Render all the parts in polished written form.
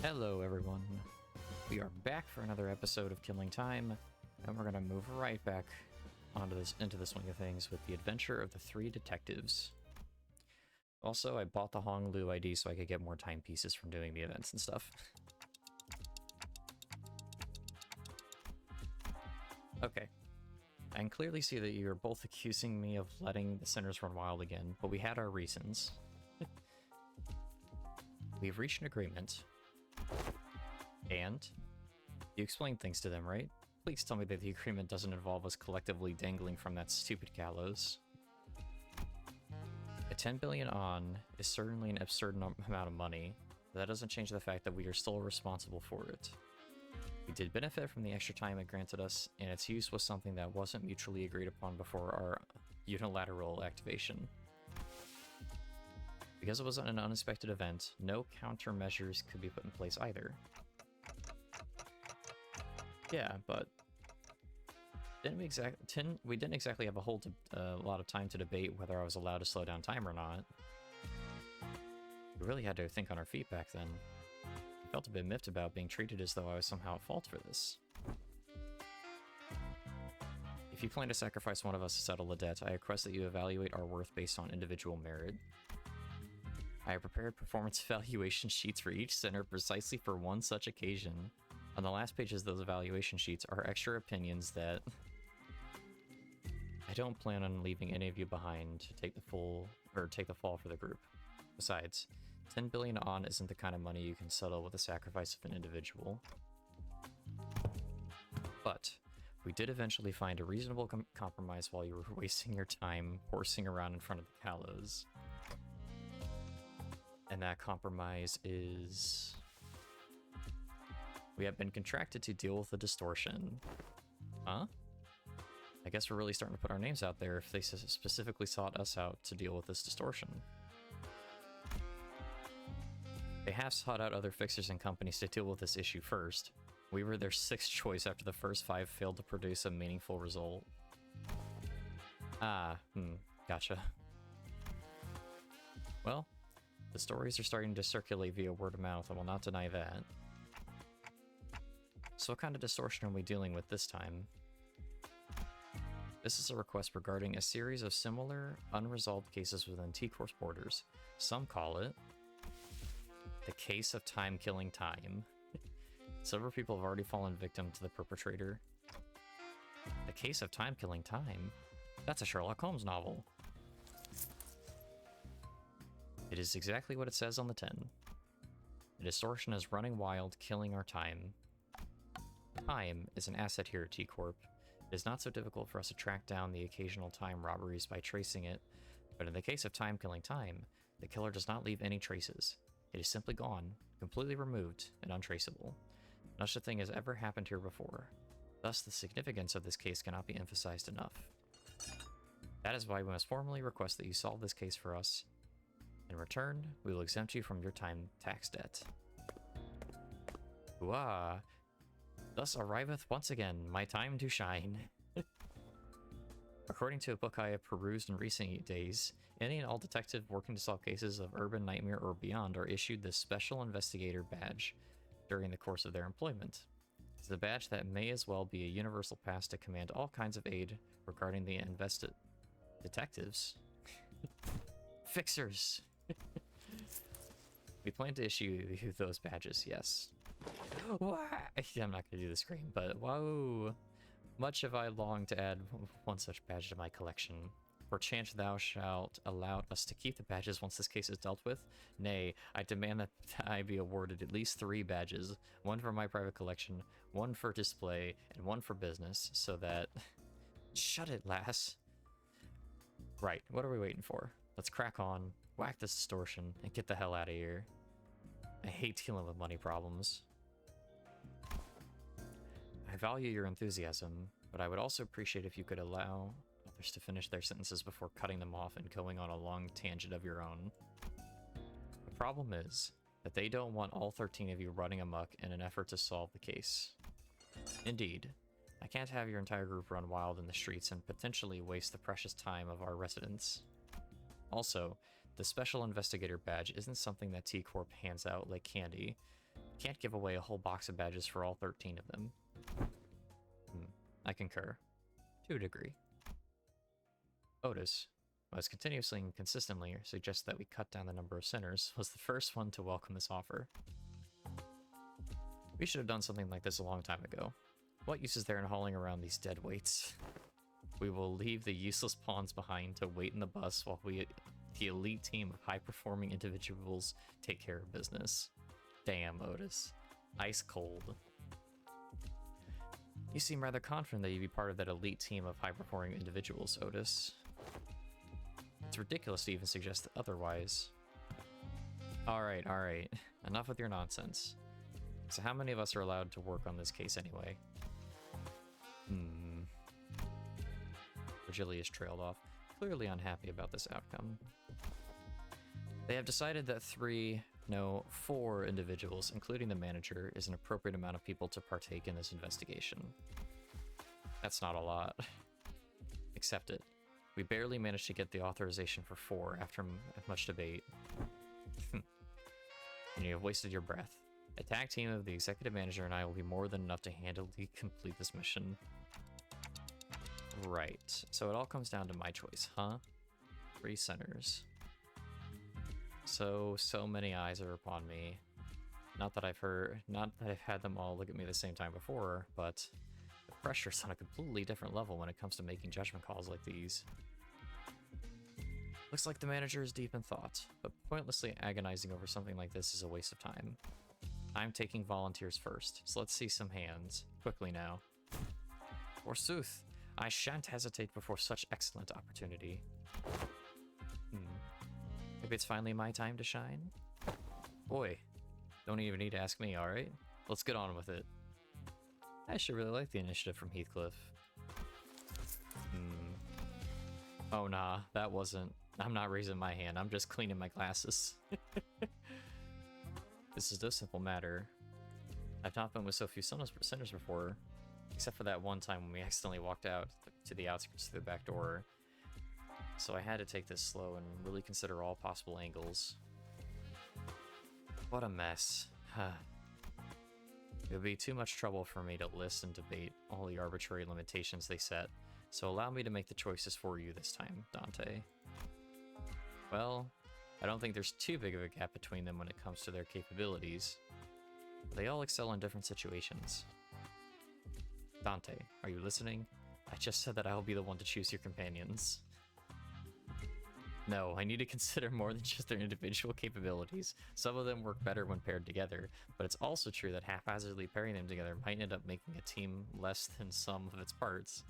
Hello everyone, we are back for another episode of Killing Time, and we're gonna move right back into the swing of things with the adventure of the three detectives. Also, I bought the Honglu ID so I could get more timepieces from doing the events and stuff. Okay, I can clearly see that you're both accusing me of letting the sinners run wild again, but we had our reasons. We've reached an agreement. And? You explained things to them, right? Please tell me that the agreement doesn't involve us collectively dangling from that stupid gallows. A 10 billion on is certainly an absurd amount of money, but that doesn't change the fact that we are still responsible for it. We did benefit from the extra time it granted us, and its use was something that wasn't mutually agreed upon before our unilateral activation. Because it was an unexpected event, no countermeasures could be put in place either. Yeah, but we didn't exactly have a lot of time to debate whether I was allowed to slow down time or not. We really had to think on our feet back then. I felt a bit miffed about being treated as though I was somehow at fault for this. If you plan to sacrifice one of us to settle the debt, I request that you evaluate our worth based on individual merit. I have prepared performance evaluation sheets for each center precisely for one such occasion. On the last pages of those evaluation sheets are extra opinions that I don't plan on leaving any of you behind to take the fall for the group. Besides, 10 billion on isn't the kind of money you can settle with the sacrifice of an individual. But we did eventually find a reasonable compromise while you were wasting your time horsing around in front of the gallows. And that compromise is... we have been contracted to deal with the distortion. Huh? I guess we're really starting to put our names out there if they specifically sought us out to deal with this distortion. They have sought out other fixers and companies to deal with this issue first. We were their sixth choice after the first 5 failed to produce a meaningful result. Gotcha. Well, the stories are starting to circulate via word of mouth, I will not deny that. So what kind of distortion are we dealing with this time? This is a request regarding a series of similar, unresolved cases within T-Corp's borders. Some call it the case of time killing time. Several people have already fallen victim to the perpetrator. The case of time killing time? That's a Sherlock Holmes novel. It is exactly what it says on the tin. The distortion is running wild, killing our time. Time is an asset here at T-Corp. It is not so difficult for us to track down the occasional time robberies by tracing it, but in the case of time killing time, the killer does not leave any traces. It is simply gone, completely removed, and untraceable. No such thing has ever happened here before. Thus, the significance of this case cannot be emphasized enough. That is why we must formally request that you solve this case for us. In return, we will exempt you from your time tax debt. Hooah! Thus arriveth once again my time to shine. According to a book I have perused in recent days, any and all detectives working to solve cases of urban nightmare or beyond are issued this Special Investigator badge during the course of their employment. It's a badge that may as well be a universal pass to command all kinds of aid regarding the invested detectives. Fixers! We plan to issue you those badges, yes. I'm not going to do the scream, but whoa! Much have I longed to add one such badge to my collection. Perchance thou shalt allow us to keep the badges once this case is dealt with? Nay, I demand that I be awarded at least 3 badges. One for my private collection, one for display, and one for business, so that... Shut it, lass! Right, what are we waiting for? Let's crack on, whack this distortion, and get the hell out of here. I hate dealing with money problems. I value your enthusiasm, but I would also appreciate if you could allow others to finish their sentences before cutting them off and going on a long tangent of your own. The problem is that they don't want all 13 of you running amok in an effort to solve the case. Indeed, I can't have your entire group run wild in the streets and potentially waste the precious time of our residents. Also, the Special Investigator badge isn't something that T-Corp hands out like candy. Can't give away a whole box of badges for all 13 of them. I concur. To a degree. Otis, who has continuously and consistently suggested that we cut down the number of sinners, was the first one to welcome this offer. We should have done something like this a long time ago. What use is there in hauling around these dead weights? We will leave the useless pawns behind to wait in the bus while we, the elite team of high-performing individuals, take care of business. Damn, Otis. Ice cold. You seem rather confident that you'd be part of that elite team of high-performing individuals, Otis. It's ridiculous to even suggest otherwise. Alright, alright. Enough with your nonsense. So how many of us are allowed to work on this case anyway? Virgilius trailed off, clearly unhappy about this outcome. They have decided that 4 individuals, including the manager, is an appropriate amount of people to partake in this investigation. That's not a lot. Accept it. We barely managed to get the authorization for 4 after much debate. And you have wasted your breath. A tag team of the executive manager and I will be more than enough to handily complete this mission. Right. So it all comes down to my choice, huh? 3 centers. So many eyes are upon me. Not that I've had them all look at me the same time before, but the pressure's on a completely different level when it comes to making judgment calls like these. Looks like the manager is deep in thought, but pointlessly agonizing over something like this is a waste of time. I'm taking volunteers first, so let's see some hands. Quickly now. Forsooth, I shan't hesitate before such excellent opportunity. Maybe it's finally my time to shine? Boy, don't even need to ask me, alright? Let's get on with it. I actually really like the initiative from Heathcliff. Oh nah, that wasn't... I'm not raising my hand, I'm just cleaning my glasses. This is no simple matter. I've not been with so few sinners before, except for that one time when we accidentally walked out to the outskirts through the back door. So I had to take this slow and really consider all possible angles. What a mess. It would be too much trouble for me to list and debate all the arbitrary limitations they set, so allow me to make the choices for you this time, Dante. Well, I don't think there's too big of a gap between them when it comes to their capabilities. They all excel in different situations. Dante, are you listening? I just said that I will be the one to choose your companions. No, I need to consider more than just their individual capabilities. Some of them work better when paired together, but it's also true that haphazardly pairing them together might end up making a team less than some of its parts.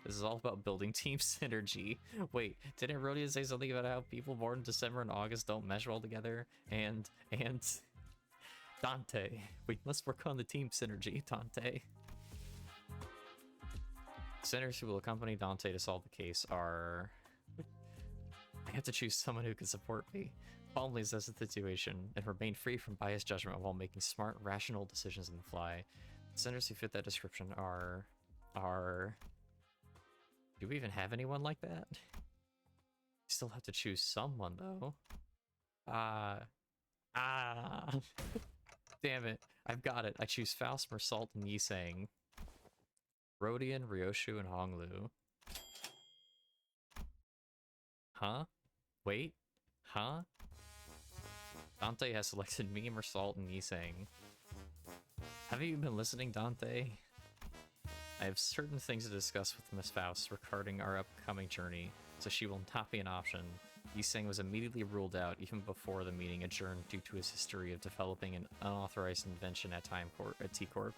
This is all about building team synergy. Wait, didn't Rhodia say something about how people born in December and August don't mesh well together? And... Dante, we must work on the team synergy, Dante. Sinners who will accompany Dante to solve the case are... I have to choose someone who can support me, calmly assess the situation, and remain free from biased judgment while making smart, rational decisions on the fly. Sinners who fit that description are... Do we even have anyone like that? Still have to choose someone, though. Damn it. I've got it. I choose Faust, Mersalt, and Yisang. Rodian, Ryoshu, and Honglu. Huh? Wait? Huh? Dante has selected me, Mersalt, and Yisang. Haven't you been listening, Dante? I have certain things to discuss with Miss Faust regarding our upcoming journey, so she will not be an option. Yisang was immediately ruled out even before the meeting adjourned due to his history of developing an unauthorized invention at T-Corp.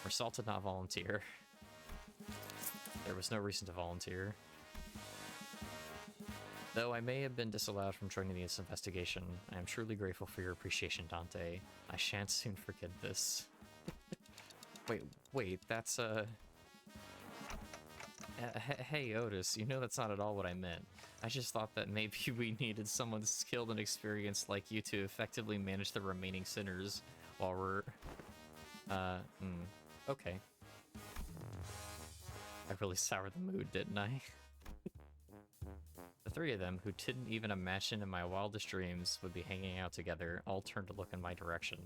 Mersalt did not volunteer. There was no reason to volunteer. Though I may have been disallowed from joining this investigation, I am truly grateful for your appreciation, Dante. I shan't soon forget this. Wait, that's, Hey, Otis, you know that's not at all what I meant. I just thought that maybe we needed someone skilled and experienced like you to effectively manage the remaining sinners while we're... Okay. I really soured the mood, didn't I? The 3 of them, who didn't even imagine in my wildest dreams would be hanging out together, all turned to look in my direction.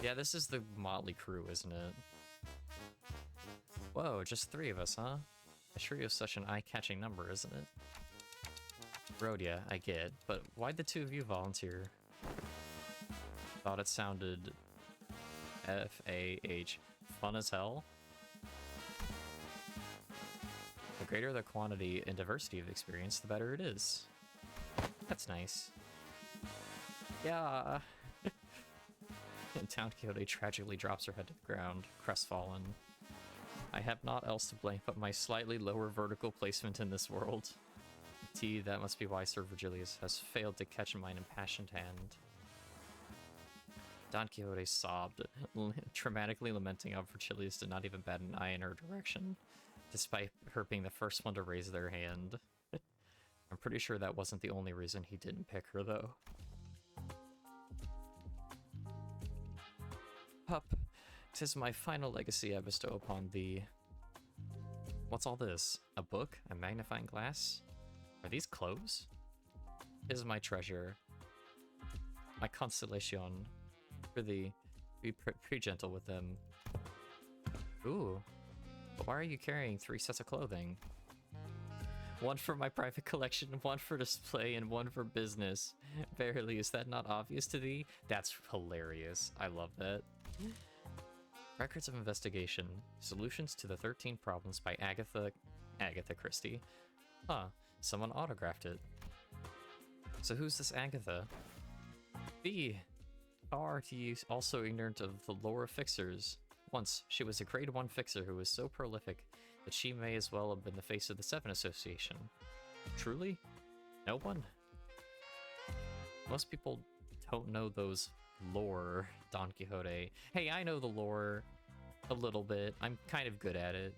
Yeah, this is the motley crew, isn't it? Whoa, just 3 of us, huh? A trio is such an eye-catching number, isn't it? Rhodia, I get, but why'd the 2 of you volunteer? Thought it sounded F-A-H. Fun as hell? The greater the quantity and diversity of experience, the better it is. That's nice. Yeah. And Town Quixote tragically drops her head to the ground, crestfallen. I have naught else to blame but my slightly lower vertical placement in this world. T, that must be why Sir Virgilius has failed to catch mine impassioned hand. Don Quixote sobbed, dramatically lamenting how Virgilius did not even bat an eye in her direction, despite her being the first one to raise their hand. I'm pretty sure that wasn't the only reason he didn't pick her, though. Pup, 'tis my final legacy I bestow upon thee. What's all this? A book? A magnifying glass? Are these clothes? 'Tis my treasure. My constellation. Prithee, be gentle with them. Ooh. But why are you carrying 3 sets of clothing? One for my private collection, one for display, and one for business. Verily, is that not obvious to thee? That's hilarious. I love that. Records of Investigation. Solutions to the 13 Problems by Agatha Christie. Huh. Someone autographed it. So who's this Agatha? Thee. How are you also ignorant of the lore of fixers? Once, she was a grade 1 fixer who was so prolific that she may as well have been the face of the Seven Association. Truly? No one? Most people don't know those lore, Don Quixote. Hey, I know the lore a little bit. I'm kind of good at it.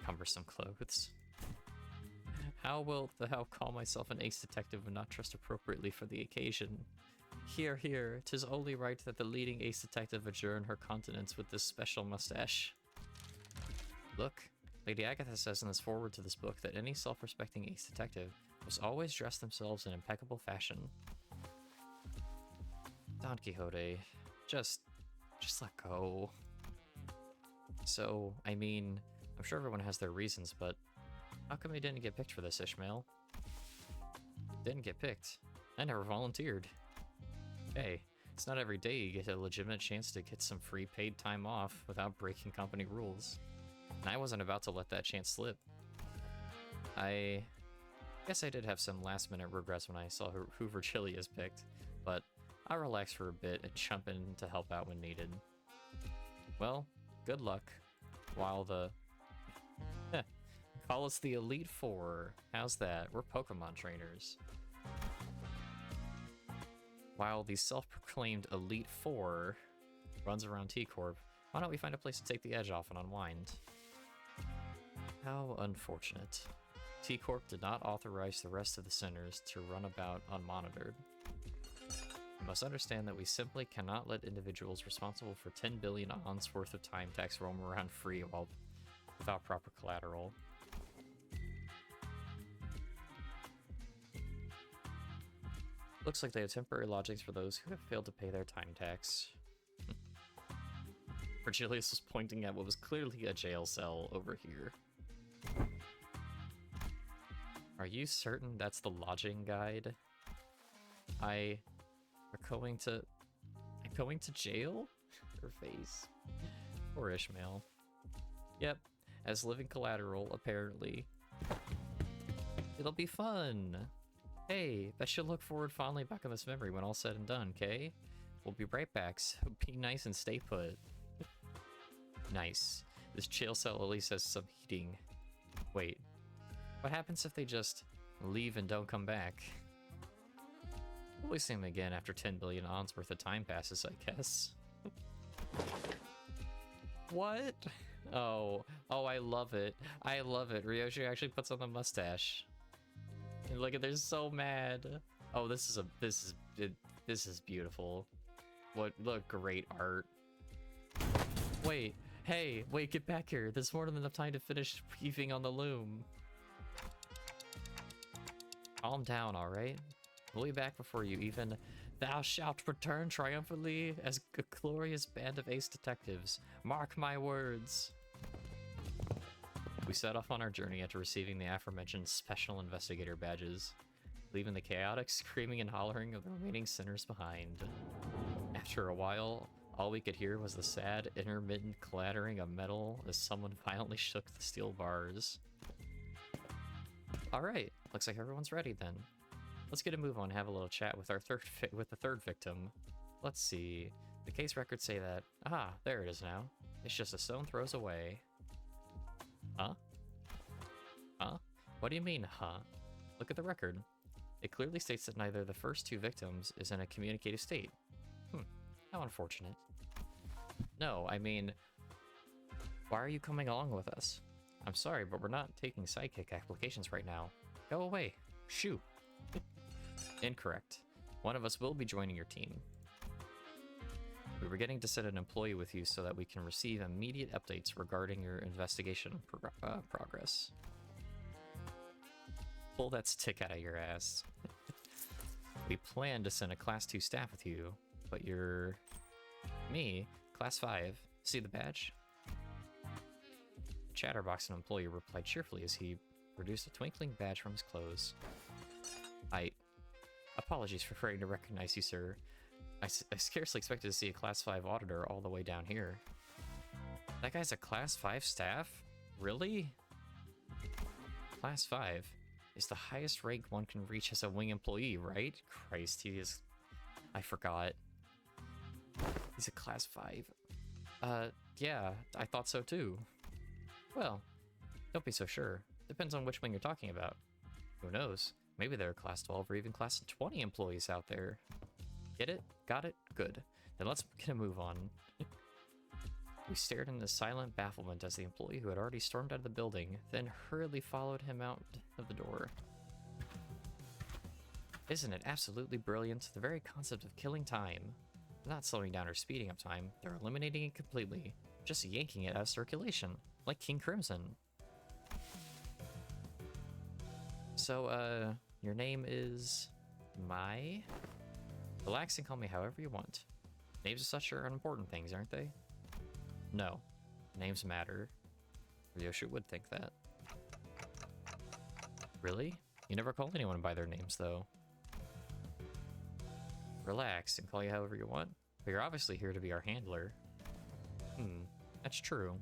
Cumbersome clothes. How wilt thou call myself an ace detective and not dressed appropriately for the occasion? Hear, hear, 'tis only right that the leading ace detective adjourn her countenance with this special mustache. Look, Lady Agatha says in this foreword to this book that any self-respecting ace detective must always dress themselves in impeccable fashion. Don Quixote, just let go. So, I mean, I'm sure everyone has their reasons, but how come you didn't get picked for this, Ishmael? Didn't get picked. I never volunteered. Hey, it's not every day you get a legitimate chance to get some free paid time off without breaking company rules. And I wasn't about to let that chance slip. I guess I did have some last-minute regrets when I saw who Virgilius picked, but I'll relax for a bit and jump in to help out when needed. Well, good luck. While the... Call us the Elite Four. How's that? We're Pokemon trainers. While the self-proclaimed Elite Four runs around T-Corp, why don't we find a place to take the edge off and unwind? How unfortunate. T-Corp did not authorize the rest of the sinners to run about unmonitored. You must understand that we simply cannot let individuals responsible for 10 billion ons worth of time tax roam around free without proper collateral. Looks like they have temporary lodgings for those who have failed to pay their time tax. Virgilius was pointing at what was clearly a jail cell over here. Are you certain that's the lodging guide? I'm going to jail? Her face. Poor Ishmael. Yep, as living collateral, apparently. It'll be fun! Hey, bet you'll look forward fondly back on this memory when all's said and done, okay? We'll be right back, so be nice and stay put. Nice. This jail cell at least has some heating. Wait, what happens if they just leave and don't come back? We'll see them again after 10 billion ons worth of time passes, I guess. What? Oh, I love it. I love it. Ryoshi actually puts on the mustache. And look at, they're so mad. Oh, this is beautiful. Look, great art. Wait, hey, wait, get back here. There's more than enough time to finish weaving on the loom. Calm down, alright? We'll be back before you even Thou shalt return triumphantly as a glorious band of ace detectives. Mark my words. We set off on our journey after receiving the aforementioned special investigator badges, leaving the chaotic screaming and hollering of the remaining sinners behind. After a while, all we could hear was the sad, intermittent clattering of metal as someone violently shook the steel bars. Alright, looks like everyone's ready then. Let's get a move on and have a little chat with our the third victim. Let's see. The case records say that... Ah, there it is now. It's just a stone throws away. Huh? Huh? What do you mean, huh? Look at the record. It clearly states that neither the first two victims is in a communicative state. How unfortunate. No, I mean... Why are you coming along with us? I'm sorry, but we're not taking sidekick applications right now. Go away. Shoo. Incorrect. One of us will be joining your team. We were getting to send an employee with you so that we can receive immediate updates regarding your investigation progress. Pull that stick out of your ass. We plan to send a Class 2 staff with you, but you're... Me, Class 5. See the badge? Chatterbox, an employee, replied cheerfully as he produced a twinkling badge from his clothes. Apologies for failing to recognize you, sir. I scarcely expected to see a Class 5 auditor all the way down here. That guy's a Class 5 staff? Really? Class 5 is the highest rank one can reach as a wing employee, right? Christ, he is... I forgot. He's a Class 5. Yeah, I thought so too. Well, don't be so sure. Depends on which wing you're talking about. Who knows? Maybe there are Class 12 or even Class 20 employees out there. Get it? Got it? Good. Then let's get a move on. We stared into silent bafflement as the employee who had already stormed out of the building then hurriedly followed him out of the door. Isn't it absolutely brilliant? The very concept of killing time. They're not slowing down or speeding up time, they're eliminating it completely. Just yanking it out of circulation, like King Crimson. So, your name is... Mai? Relax and call me however you want. Names as such are unimportant things, aren't they? No. Names matter. Ryoshu would think that. Really? You never call anyone by their names, though. Relax and call you however you want. But you're obviously here to be our handler. That's true.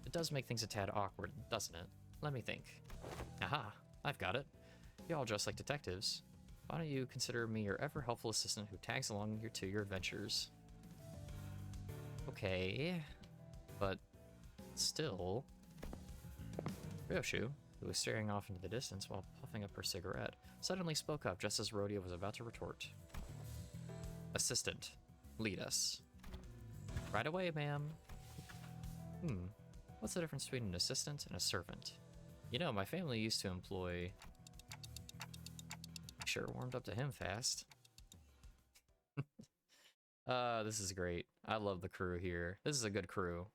It does make things a tad awkward, doesn't it? Let me think. Aha! I've got it. You all dress like detectives. Why don't you consider me your ever-helpful assistant who tags along to your adventures? Okay, but still... Ryoshu, who was staring off into the distance while puffing up her cigarette, suddenly spoke up just as Rodeo was about to retort. Assistant, lead us. Right away, ma'am. What's the difference between an assistant and a servant? You know, my family used to employ... Sure warmed up to him fast. This is great. I love the crew here. This is a good crew.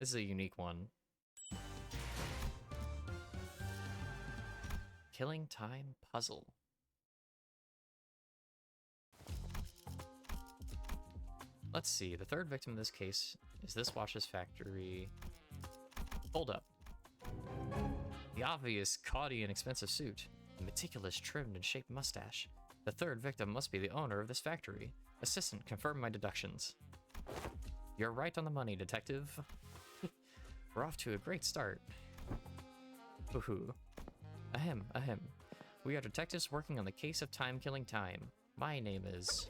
This is a unique one. Killing time puzzle. Let's see. The third victim in this case is this watch's factory. Hold up. The obvious, gaudy, and expensive suit. The meticulous, trimmed, and shaped mustache. The third victim must be the owner of this factory. Assistant, confirm my deductions. You're right on the money, detective. We're off to a great start. Woohoo. Ahem, ahem. We are detectives working on the case of time killing time. My name is...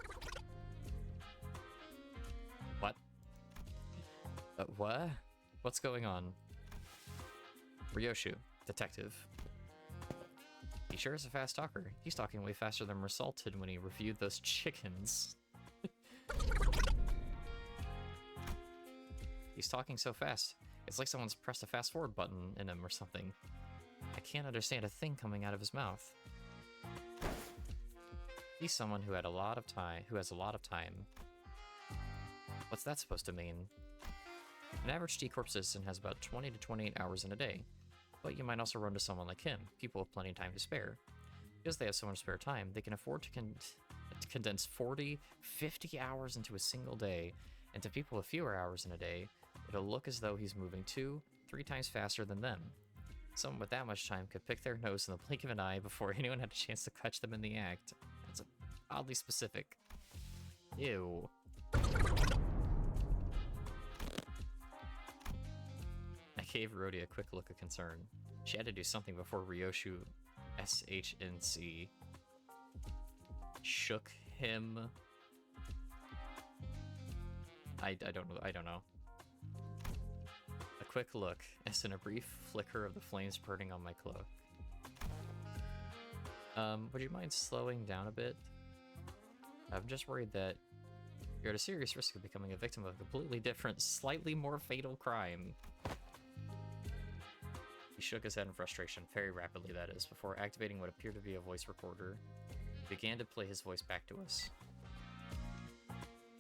What? What? What's going on? Ryoshu, detective. He sure is a fast talker. He's talking way faster than resulted when he reviewed those chickens. He's talking so fast. It's like someone's pressed a fast forward button in him or something. I can't understand a thing coming out of his mouth. He's someone who has a lot of time. What's that supposed to mean? An average T-Corp citizen has about 20 to 28 hours in a day. But you might also run to someone like him, people with plenty of time to spare. Because they have so much spare time, they can afford to to condense 40, 50 hours into a single day, and to people with fewer hours in a day, it'll look as though he's moving 2-3 times faster than them. Someone with that much time could pick their nose in the blink of an eye before anyone had a chance to catch them in the act. That's oddly specific. Ew. I gave Rhodey a quick look of concern. She had to do something before Ryoshu SHNC shook him. I don't know. A quick look, as in a brief flicker of the flames burning on my cloak. Would you mind slowing down a bit? I'm just worried that you're at a serious risk of becoming a victim of a completely different, slightly more fatal crime. He shook his head in frustration, very rapidly that is, before activating what appeared to be a voice recorder. He began to play his voice back to us.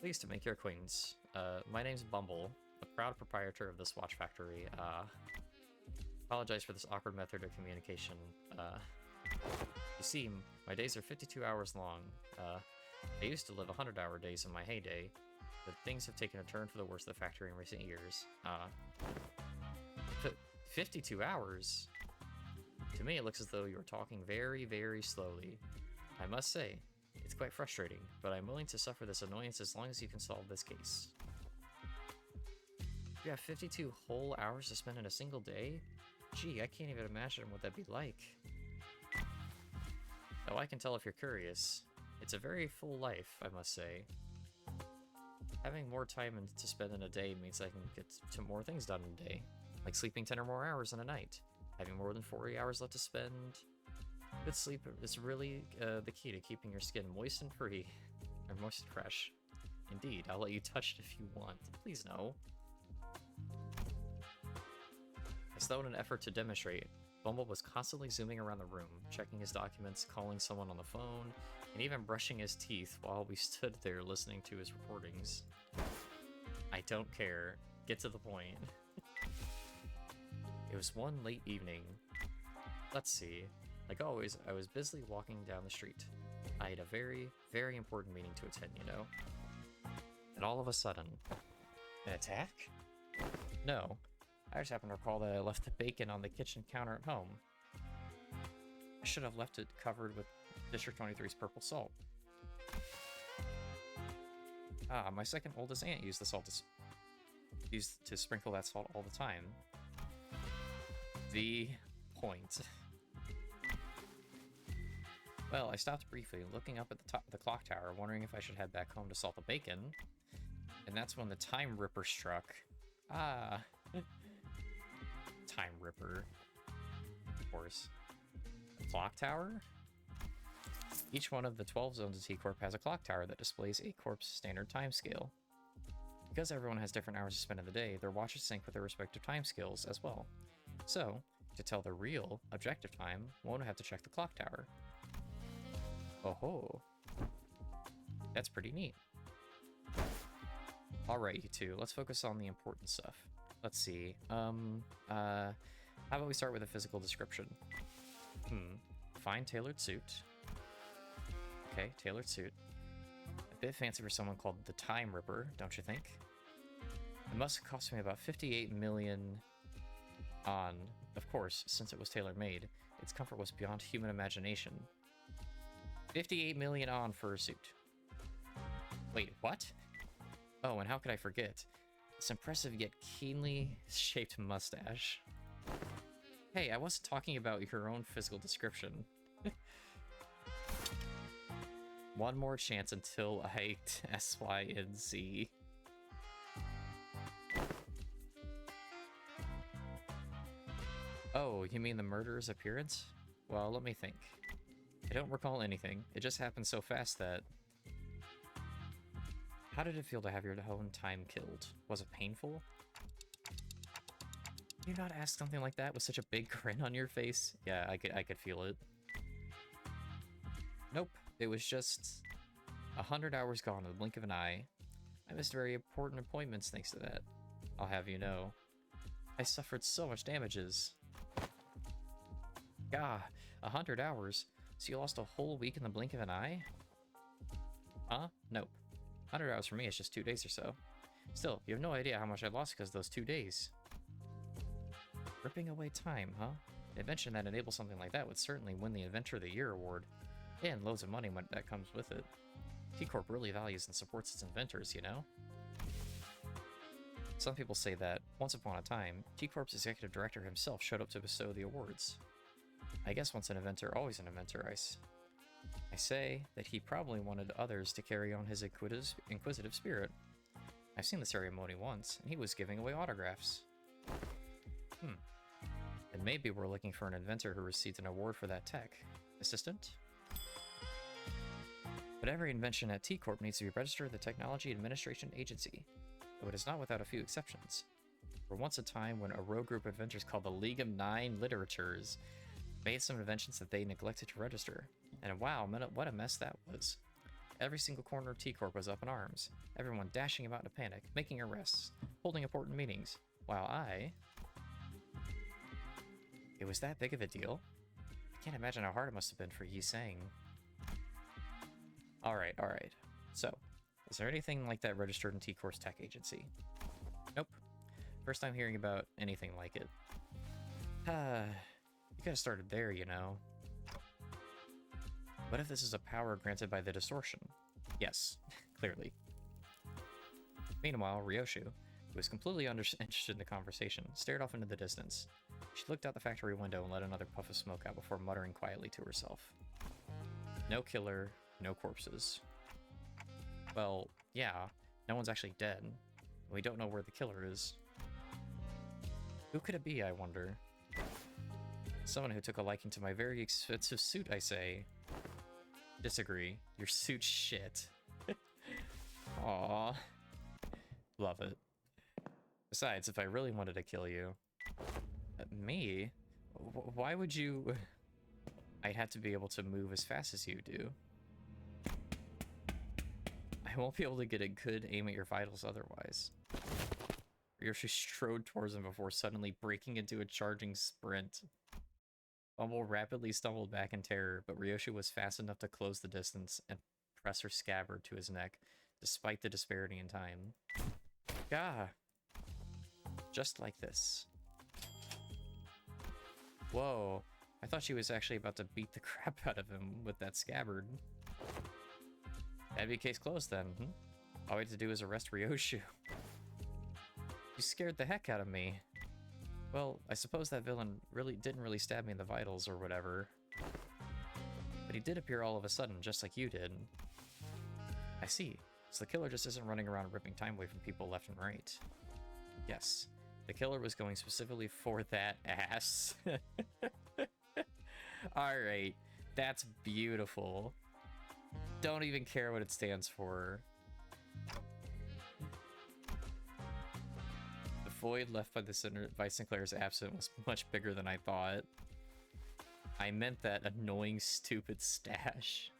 Pleased to make your acquaintance. My name's Bumble, the proud proprietor of this watch factory. Apologize for this awkward method of communication. You see, my days are 52 hours long. I used to live 100-hour days in my heyday, but things have taken a turn for the worse at the factory in recent years. 52 hours? To me, it looks as though you are talking very, very slowly. I must say, it's quite frustrating, but I'm willing to suffer this annoyance as long as you can solve this case. You have 52 whole hours to spend in a single day? Gee, I can't even imagine what that'd be like. Oh, I can tell if you're curious. It's a very full life, I must say. Having more time to spend in a day means I can get to more things done in a day, like sleeping 10 or more hours in a night. Having more than 40 hours left to spend. Good sleep is really the key to keeping your skin moist and free, or moist and fresh. Indeed, I'll let you touch it if you want. Please no. As though in an effort to demonstrate, Bumble was constantly zooming around the room, checking his documents, calling someone on the phone, and even brushing his teeth while we stood there listening to his recordings. I don't care. Get to the point. It was one late evening. Let's see. Like always, I was busily walking down the street. I had a very, very important meeting to attend, you know. And all of a sudden... An attack? No. I just happened to recall that I left the bacon on the kitchen counter at home. I should have left it covered with District 23's purple salt. Ah, my second oldest aunt used the salt to sprinkle that salt all the time. The point. Well, I stopped briefly, looking up at the top of the clock tower, wondering if I should head back home to salt the bacon. And that's when the Time Ripper struck. Ah. Time Ripper. Of course. The clock tower? Each one of the 12 zones of T-Corp has a clock tower that displays a Corp's standard time scale. Because everyone has different hours to spend in the day, their watches sync with their respective time scales as well. So, to tell the real, objective time, one would have to check the clock tower. Oh-ho. That's pretty neat. Alright, you two, let's focus on the important stuff. Let's see, how about we start with a physical description? Fine tailored suit. Okay, tailored suit. A bit fancy for someone called the Time Ripper, don't you think? It must have cost me about 58 million on. Of course, since it was tailor-made, its comfort was beyond human imagination. 58 million on for a suit. Wait, what? Oh, and how could I forget? This impressive yet keenly shaped mustache. Hey, I wasn't talking about your own physical description. One more chance until I SYNC. Oh, you mean the murderer's appearance? Well, let me think. I don't recall anything. It just happened so fast that... How did it feel to have your own time killed? Was it painful? Did you not ask something like that with such a big grin on your face? Yeah, I could feel it. Nope, it was just 100 hours gone in the blink of an eye. I missed very important appointments thanks to that. I'll have you know. I suffered so much damages. Gah, 100 hours? So you lost a whole week in the blink of an eye? Huh? Nope. 100 hours for me is just 2 days or so. Still, you have no idea how much I lost because of those 2 days. Ripping away time, huh? An invention that enables something like that would certainly win the Inventor of the Year award. And loads of money when that comes with it. T-Corp really values and supports its inventors, you know? Some people say that, once upon a time, T-Corp's executive director himself showed up to bestow the awards. I guess once an inventor, always an inventor, I say that he probably wanted others to carry on his inquisitive spirit. I've seen the ceremony once, and he was giving away autographs. And maybe we're looking for an inventor who received an award for that tech. Assistant? But every invention at T-Corp needs to be registered with the Technology Administration Agency, though it is not without a few exceptions. For once a time when a rogue group of inventors called the League of Nine Literatures made some inventions that they neglected to register. And wow, what a mess that was. Every single corner of T-Corp was up in arms, everyone dashing about in a panic, making arrests, holding important meetings, while It was that big of a deal? I can't imagine how hard it must have been for Yi Sang. Alright. So, is there anything like that registered in T-Corp's tech agency? Nope. First time hearing about anything like it. You could have started there, you know. What if this is a power granted by the distortion? Yes, clearly. Meanwhile, Ryoshu, who was completely interested in the conversation, stared off into the distance. She looked out the factory window and let another puff of smoke out before muttering quietly to herself. No killer, no corpses. Well, yeah, no one's actually dead. We don't know where the killer is. Who could it be, I wonder? Someone who took a liking to my very expensive suit, I say. Disagree. Your suit's shit. Aww. Love it. Besides, if I really wanted to kill you... me? Why would you... I'd have to be able to move as fast as you do. I won't be able to get a good aim at your vitals otherwise. Ryoshi strode towards him before suddenly breaking into a charging sprint. Bumble rapidly stumbled back in terror, but Ryoshi was fast enough to close the distance and press her scabbard to his neck, despite the disparity in time. Gah! Just like this. Whoa, I thought she was actually about to beat the crap out of him with that scabbard. That'd be case closed then, All we had to do is arrest Ryoshi. You scared the heck out of me. Well, I suppose that villain didn't really stab me in the vitals or whatever. But he did appear all of a sudden, just like you did. I see. So the killer just isn't running around ripping time away from people left and right. Yes, the killer was going specifically for that ass. Alright, that's beautiful. Don't even care what it stands for. The void left by Sinclair's absence was much bigger than I thought. I meant that annoying, stupid stash.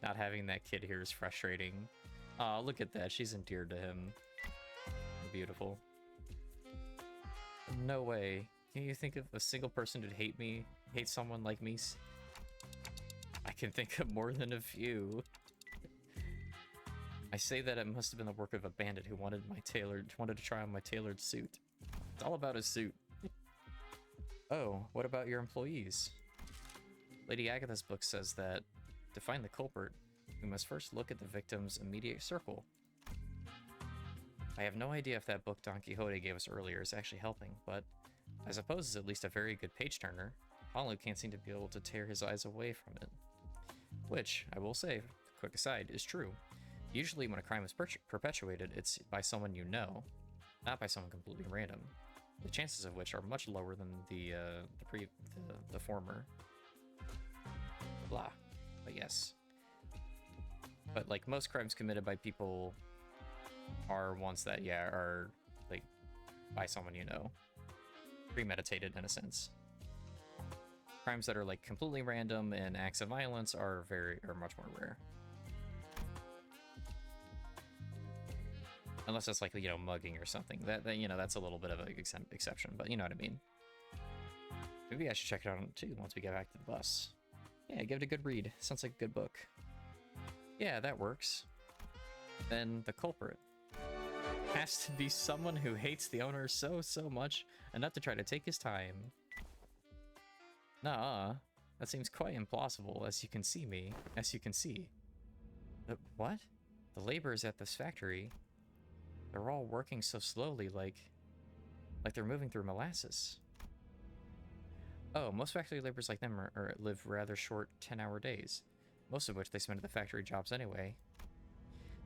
Not having that kid here is frustrating. Aw, look at that. She's endeared to him. Beautiful. No way. Can you think of a single person who'd hate someone like me? I can think of more than a few. I say that it must have been the work of a bandit who wanted to try on my tailored suit. It's all about his suit. Oh, what about your employees? Lady Agatha's book says that to find the culprit, we must first look at the victim's immediate circle. I have no idea if that book Don Quixote gave us earlier is actually helping, but I suppose it's at least a very good page-turner. Hollow can't seem to be able to tear his eyes away from it. Which, I will say, quick aside, is true. Usually when a crime is perpetuated, it's by someone you know, not by someone completely random. The chances of which are much lower than the former. Blah. But yes. But like most crimes committed by people are ones that, yeah, are like by someone you know. Premeditated in a sense. Crimes that are like completely random and acts of violence are much more rare. Unless it's like, you know, mugging or something. That you know, that's a little bit of an exception, but you know what I mean. Maybe I should check it out too once we get back to the bus. Yeah, give it a good read. Sounds like a good book. Yeah, that works. Then the culprit has to be someone who hates the owner so much enough to try to take his time. Nah, that seems quite implausible, as you can see. What? The laborers at this factory, they're all working so slowly, like they're moving through molasses. Oh, most factory laborers like them live rather short 10-hour days, most of which they spend at the factory jobs anyway.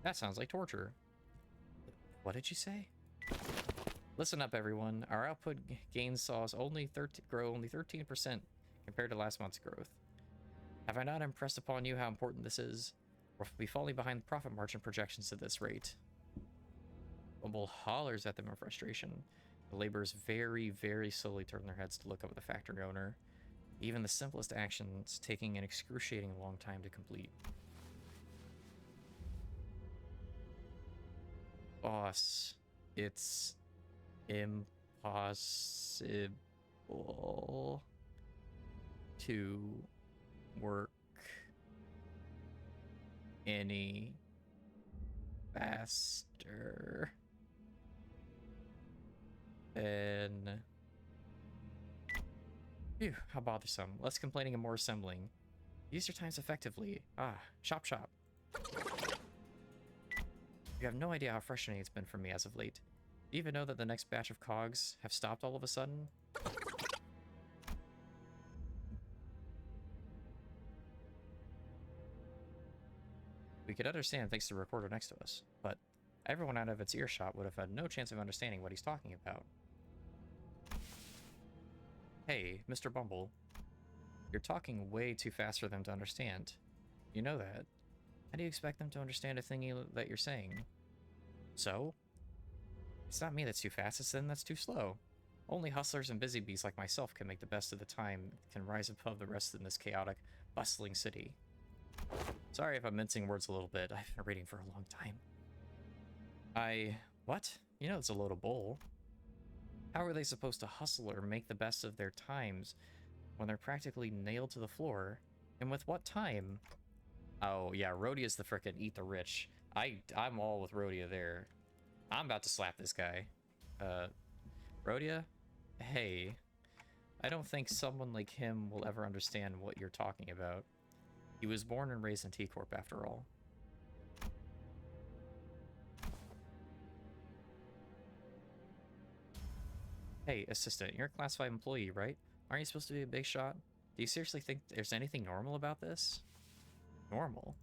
That sounds like torture. What did you say? Listen up, everyone. Our output gains saw us grow only 13% compared to last month's growth. Have I not impressed upon you how important this is? We'll be falling behind the profit margin projections at this rate. Bumble hollers at them in frustration. The laborers very slowly turn their heads to look up at the factory owner. Even the simplest actions taking an excruciating long time to complete. Boss, it's impossible to work any faster than... Phew, how bothersome. Less complaining and more assembling. Use your times effectively. Chop. You have no idea how frustrating it's been for me as of late. Do you even know that the next batch of cogs have stopped all of a sudden? We could understand thanks to the recorder next to us, but everyone out of its earshot would have had no chance of understanding what he's talking about. Hey, Mr. Bumble. You're talking way too fast for them to understand. You know that. How do you expect them to understand a thing that you're saying? So? It's not me that's too fast, it's them that's too slow. Only hustlers and busy bees like myself can make the best of the time, can rise above the rest in this chaotic, bustling city. Sorry if I'm mincing words a little bit, I've been reading for a long time. What? You know it's a load of bull. How are they supposed to hustle or make the best of their times when they're practically nailed to the floor? And with what time? Oh, yeah, Rhodia's the frickin' eat the rich. I'm all with Rhodia there. I'm about to slap this guy. Rhodia? Hey. I don't think someone like him will ever understand what you're talking about. He was born and raised in T-Corp after all. Hey, assistant, you're a classified employee, right? Aren't you supposed to be a big shot? Do you seriously think there's anything normal about this? Normal?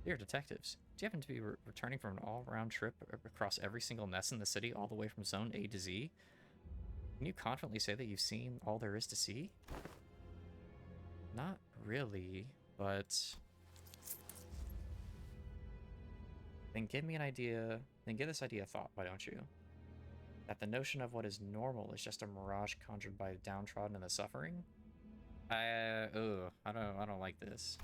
Dear detectives, do you happen to be returning from an all-round trip across every single nest in the city all the way from Zone A to Z? Can you confidently say that you've seen all there is to see? Not really, but... Then give me an idea, then give this idea a thought, why don't you? That the notion of what is normal is just a mirage conjured by the downtrodden and the suffering? I don't like this.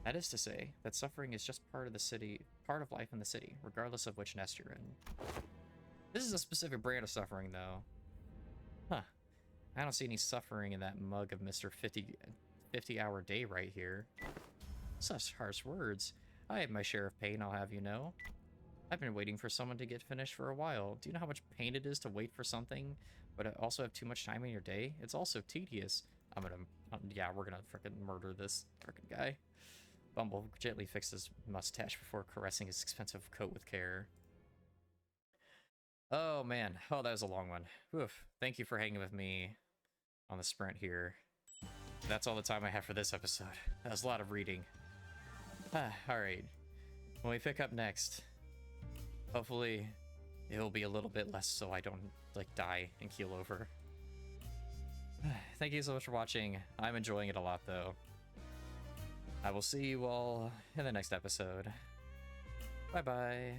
That is to say, that suffering is just part of life in the city, regardless of which nest you're in. This is a specific brand of suffering, though. Huh. I don't see any suffering in that mug of Mr. 50-hour day right here. Such harsh words. I have my share of pain, I'll have you know. I've been waiting for someone to get finished for a while. Do you know how much pain it is to wait for something, but also have too much time in your day? It's also tedious. Yeah, we're gonna frickin' murder this frickin' guy. Bumble gently fixed his mustache before caressing his expensive coat with care. Oh man, that was a long one. Oof. Thank you for hanging with me on the sprint here. That's all the time I have for this episode. That was a lot of reading. Alright. When we pick up next, hopefully it'll be a little bit less so I don't, die and keel over. Thank you so much for watching. I'm enjoying it a lot, though. I will see you all in the next episode. Bye-bye.